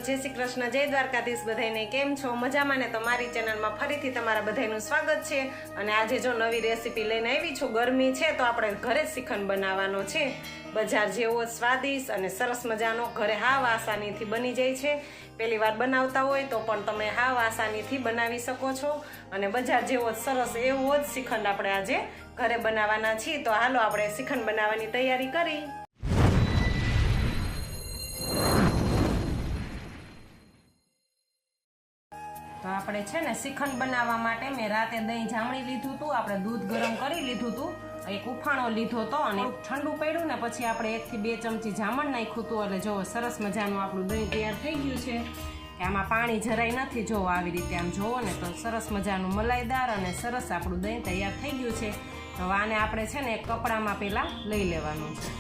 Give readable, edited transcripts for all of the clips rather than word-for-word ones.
जय श्री कृष्ण, जय द्वारकाधीश। बधाने केम छो? मजामां ने? तो मारी चेनल में फरीथी तमारा बधाईनुं स्वागत छे। अने आजे जो नवी रेसिपी लईने आवी छुं, गरमी छे तो आपणे घरे श्रीखंड बनाववानो छे। बजार जेवो स्वादिष्ट अने सरस मजानो घरे हाव आसानीथी बनी जाय छे। पहेली वार बनावता होय तो पण तमे हाव आसानीथी बनावी शको छो अने बजार जेवो सरस एवो ज श्रीखंड आपणे आजे घरे बनाववाना छीए। तो हालो आपणे श्रीखंड बनाववानी तैयारी करी। तो આપણે છે ને શ્રીખંડ બનાવવા માટે મેં રાતે દહીં જામણી લીધું હતું, આપણે દૂધ ગરમ કરી લીધું હતું, એક ઉફાણો લીધો હતો અને ઠંડુ પડ્યું ને પછી આપણે 1 થી 2 ચમચી જામણ નાખ્યું હતું। એટલે જો સરસ મજાનું આપણું દહીં તૈયાર થઈ ગયું છે કે આમાં પાણી જરાય નથી। જો આવી રીતે આમ જોવો ને તો સરસ મજાનું મલાઈદાર અને સરસ આપણું દહીં તૈયાર થઈ ગયું છે। તો આને આપણે છે ને એક કપડામાં પહેલાં લઈ લેવાનું છે।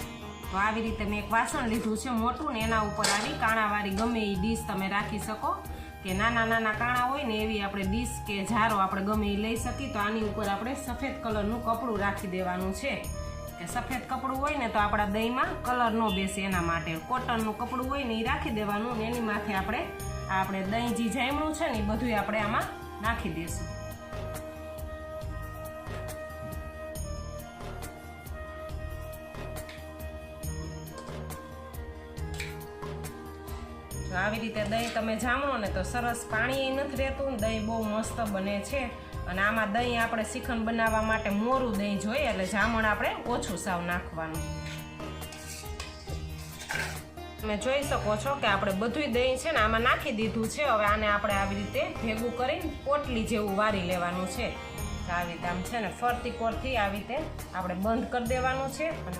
તો આવી રીતે મેં એક વાસણ લીધું છે મોટું ને એના ઉપર આવી કાણાવાળી ગમે એ ડીશ તમે રાખી શકો કે નાના નાના કાણા હોય ને એવી આપણે ડીશ કે જારો આપણે ગમે એ લઈ શકીએ। તો આની ઉપર આપણે સફેદ કલરનું કપડું રાખી દેવાનું છે કે સફેદ કપડું હોય ને તો આપણા દહીંમાં કલર ન બેસે, એના માટે કોટનનું કપડું હોય ને એ રાખી દેવાનું ને એની માથે આપણે દહીં જે જામણું છે ને એ બધું આપણે આમાં નાખી દઈશું। આવી રીતે દહીં તમે જામણો ને તો સરસ પાણી નથી રહેતું, દહીં બહુ મસ્ત બને છે। અને આમાં દહીં આપણે શ્રીખંડ બનાવવા માટે મોરું દહીં જોઈએ એટલે જામણ આપણે ઓછું સાવ નાખવાનું। તમે જોઈ શકો છો કે આપણે બધું દહીં છે ને આમાં નાખી દીધું છે। હવે આને આપણે આવી રીતે ભેગું કરીને પોટલી જેવું વારી લેવાનું છે। આવી રીતે આમ છે ને ફરતી કોરથી આવી રીતે આપણે બંધ કરી દેવાનું છે અને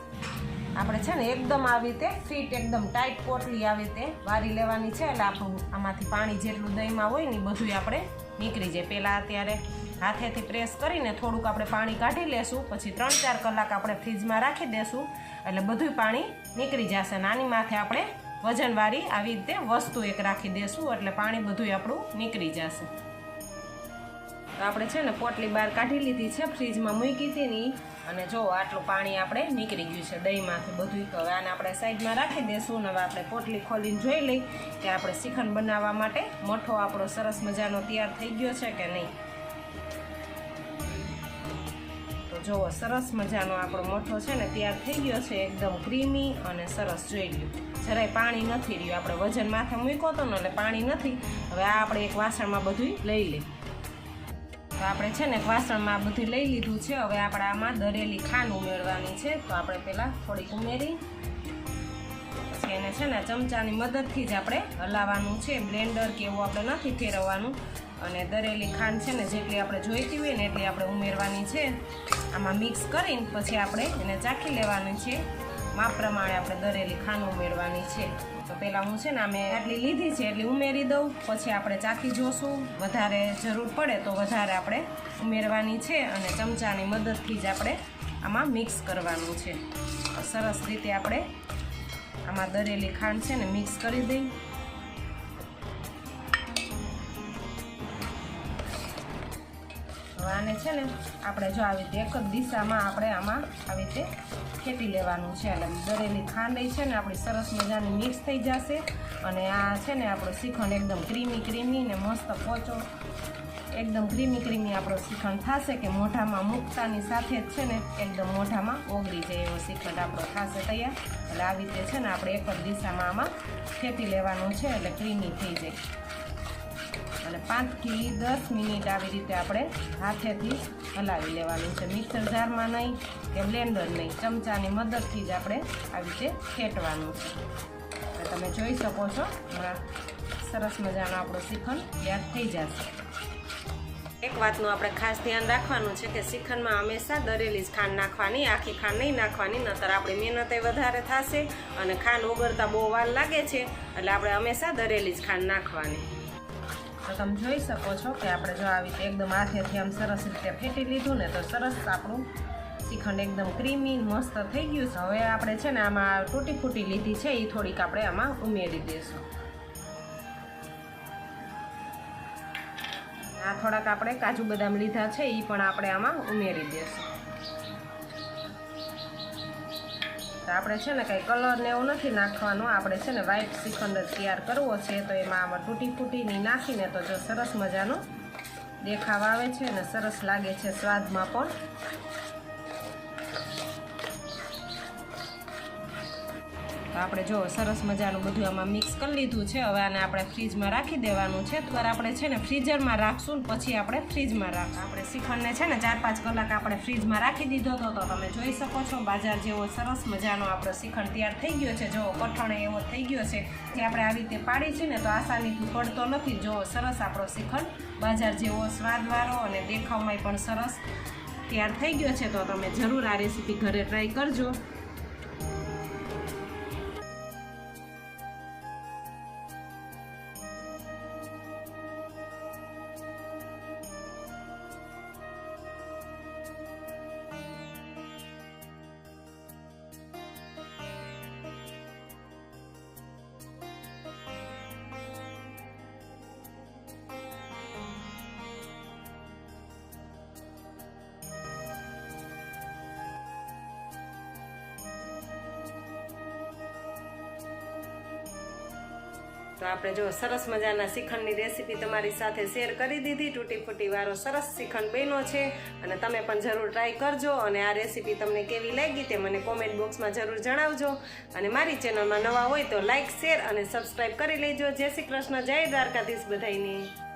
આપણે છે ને એકદમ આવી રીતે ફિટ એકદમ ટાઈટ પોટલી આવી રીતે વારી લેવાની છે એટલે આપણું આમાંથી પાણી જેટલું દહીંમાં હોય ને બધું આપણે નીકળી જાય। પહેલાં અત્યારે હાથેથી પ્રેસ કરીને થોડુંક આપણે પાણી કાઢી લેશું, પછી 3-4 કલાક આપણે ફ્રીજમાં રાખી દેશું એટલે બધું પાણી નીકળી જશે। અને આની માથે આપણે વજનવાળી આવી રીતે વસ્તુ એક રાખી દેશું એટલે પાણી બધું આપણું નીકળી જશે। તો આપણે છે ને પોટલી બહાર કાઢી લીધી છે, ફ્રીજમાં મૂકી હતી ને અને જો આટલું પાણી આપણે નીકળી ગયું છે દહીંમાંથી બધું। તો હવે આને આપણે સાઈડમાં રાખી દઈશું। હવે આપણે પોટલી ખોલીને જોઈ લઈ કે આપણે શ્રીખંડ બનાવવા માટે મઠો આપણો સરસ મજાનો તૈયાર થઈ ગયો છે કે નહીં। તો જુઓ સરસ મજાનો આપણો મઠો છે ને તૈયાર થઈ ગયો છે, એકદમ ક્રીમી અને સરસ જોઈ લ્યો, જરાય પાણી નથી રહ્યું। આપણે વજન માથે મૂક્યો હતો ને એટલે પાણી નથી। હવે આ આપણે એક વાસણમાં બધું લઈ લઈએ। તો આપણે છે ને વાસણમાં બધું લઈ લીધું છે। હવે આપણે આમાં દરેલી ખાંડ ઉમેરવાની છે। તો આપણે પહેલાં થોડીક ઉમેરી પછી એને છે ને ચમચાની મદદથી જ આપણે હલાવવાનું છે, બ્લેન્ડર કે એવું આપણે નથી ફેરવવાનું। અને દરેલી ખાંડ છે ને જેટલી આપણે જોઈતી હોય ને એટલી આપણે ઉમેરવાની છે। આમાં મિક્સ કરીને પછી આપણે એને ચાખી લેવાની છે, માપ પ્રમાણે આપણે દરેલી ખાંડ ઉમેરવાની છે। તો પહેલાં હું છે ને મેં આટલી લીધી છે એટલી ઉમેરી દઉં, પછી આપણે ચાખી જોશું, વધારે જરૂર પડે તો વધારે આપણે ઉમેરવાની છે અને ચમચાની મદદથી જ આપણે આમાં મિક્સ કરવાનું છે। સરસ રીતે આપણે આમાં દરેલી ખાંડ છે ને મિક્સ કરી દઈ। હવે આને છે ને આપણે જો આવી રીતે એક જ દિશામાં આપણે આમાં આવી રીતે ખેંચી લેવાનું છે એટલે દરેલી ખાંડ છે ને આપણી સરસ મજાની મિક્સ થઈ જશે અને આ છે ને આપણો શ્રીખંડ એકદમ ક્રીમી ને મસ્ત પોચો એકદમ ક્રીમી આપણો શ્રીખંડ થશે કે મોઢામાં મૂકતાની સાથે જ છે ને એકદમ મોઢામાં ઓગળી જાય એવો શ્રીખંડ આપણો થશે તૈયાર। એટલે આવી રીતે છે ને આપણે એક જ દિશામાં આમાં ખેંચી લેવાનું છે એટલે ક્રીમી થઈ જાય। અને 5 થી 10 મિનિટ આવી રીતે આપણે હાથેથી હલાવી લેવાનું છે, મિક્સર જારમાં નહીં કે બ્લેન્ડર નહીં, ચમચાની મદદથી જ આપણે આવી રીતે ફેટવાનું છે। તમે જોઈ શકો છો સરસ મજાનો આપણો શ્રીખંડ તૈયાર થઈ જશે। એક વાતનું આપણે ખાસ ધ્યાન રાખવાનું છે કે શ્રીખંડમાં હંમેશા દરેલી જ ખાંડ નાખવાની, આખી ખાંડ નહીં નાખવાની, નહીતર આપણી મહેનતે વધારે થશે અને ખાંડ ઓગળતા બહુ વાર લાગે છે એટલે આપણે હંમેશા દરેલી જ ખાંડ નાખવાની। તો તમે જોઈ શકો છો કે આપણે જો આવી રીતે એકદમ હાથેથી આમ સરસ રીતે ફેટી લીધું ને તો સરસ આપણું શ્રીખંડ એકદમ ક્રીમી મસ્ત થઈ ગયું છે। હવે આપણે છે ને આમાં તૂટી ફૂટી લીધી છે એ થોડીક આપણે આમાં ઉમેરી દઈશું। આ થોડાક આપણે કાજુ બદામ લીધા છે એ પણ આપણે આમાં ઉમેરી દઈશું। તો તો આપણે છે ને કંઈ કલર ને એવું નથી નાખવાનું, આપણે છે ને વ્હાઈટ શ્રીખંડ જ તૈયાર કરવો છે. તો એમાં આમાં તૂટી ફૂટીની નાખીને તો જો સરસ મજાનો દેખાવ આવે છે અને સરસ લાગે છે સ્વાદમાં પણ. તો આપણે જો સરસ મજાનું બધું આમાં મિક્સ કરી લીધું છે. હવે આને આપણે ફ્રીજમાં રાખી દેવાનું છે. તો આપણે છે ને ફ્રીઝરમાં રાખશું ને પછી આપણે ફ્રીજમાં રાખશું. આપણે શ્રીખંડને છે ને 4-5 કલાક આપણે ફ્રીજમાં રાખી દીધો હતો. તો તમે જોઈ શકો છો બાજાર જેવો સરસ મજાનો આપણો શ્રીખંડ તૈયાર થઈ ગયો છે. જો કઠણ એવો થઈ ગયો છે. જે આપણે આવી રીતે પાડી છે ને તો આસાનીથી પડતો નથી. જો સરસ આપણો શ્રીખંડ બાજાર જેવો સ્વાદવાળો અને દેખાવમાં પણ સરસ તૈયાર થઈ ગયો છે. તો તમે જરૂર આ રેસીપી ઘરે ટ્રાય કરજો. તો આપણે જો સરસ મજાના શ્રીખંડની રેસીપી તમારી સાથે શેર કરી દીધી. તૂટી ફૂટી વાળો સરસ શ્રીખંડ બન્યો છે અને તમે પણ જરૂર ટ્રાય કરજો. અને આ રેસીપી તમને કેવી લાગી તે મને કોમેન્ટ બોક્સમાં જરૂર જણાવજો. અને મારી ચેનલમાં નવા હોય તો લાઇક, શેર અને સબસ્ક્રાઈબ કરી લેજો. જય શ્રી કૃષ્ણ, જય દ્વારકાધીશ બધાયને.